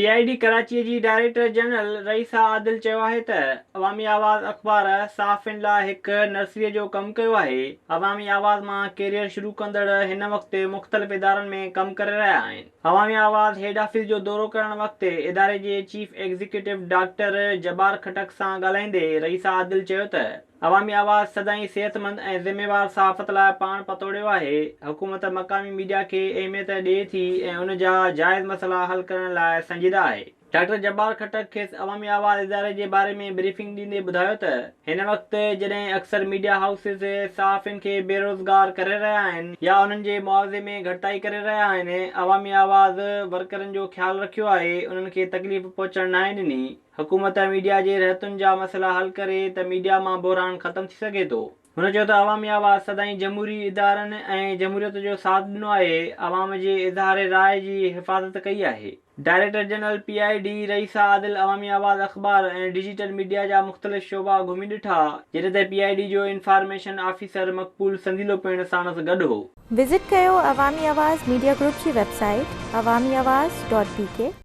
PID Karachi जी director general Raisa Adil चयो आहे त अवामी आवाज़ अख़बार साफ़िन लाइ हिकु नर्सरीअ जो कमु कयो आहे। अवामी आवाज़ मां कैरियर शुरू कंदड़ हिन वक़्तु मुख़्तलिफ़ इदारनि में कमु करे रहिया आहिनि। अवामी आवाज़ हेड ऑफिस जो दौरो करण वक़्तु इदारे जे चीफ एग्ज़ीक्यूटिव डॉक्टर जब्बार खटक सां ॻाल्हाईंदे रईसा आदिल चयो त अवामी आवाज़ सदाईं सेहतमंद ऐं ज़िम्मेवार सहाफ़त लाइ पाण पतोड़ियो आहे। हुकूमत मक़ामी मीडिया खे अहमियत ॾिए थी ऐं उन जा जाइज़ मसइला हल करण लाइ संजीदा आहे। डॉक्टर जब्बार खटक खेसि अवामी आवाज़ इदारे जे बारे में ब्रीफिंग ॾींदे ॿुधायो त हिन वक़्तु जॾहिं अक्सर मीडिया हाउसिस सहाफ़ियुनि खे बेरोज़गार करे रहिया आहिनि या उन्हनि जे मुआवज़े में घटिताई करे रहिया आहिनि, अवामी आवाज़ वर्करनि जो ख़्यालु रखियो आहे, उन्हनि खे तकलीफ़ पहुचण नाहे ॾिनी। हुकूमत मीडिया जे रहतुनि जा मसइला हल करे त मीडिया मां बहिरान ख़तमु थी सघे थो। हुन चयो त अवामी आवाज़ सदाईं जमहूरी इदारनि ऐं जमहूरियत जो साथ ॾिनो आहे, अवाम जे इज़हार राय जी हिफ़ाज़त कई आहे। Director general PID Raisa Adil अवामी आवाज़ अख़बार ऐं डिजिटल मीडिया जा मुख़्तलिफ़ शोबा घुमी ॾिठा, जॾहिं त PID जो इंफॉर्मेशन ऑफिसर मक़बूल संदीलो पिणु साणुसि गॾु हो। विज़िट कयो अवामी आवाज़ मीडिया ग्रुप जी वेबसाइट awamiawaz.pk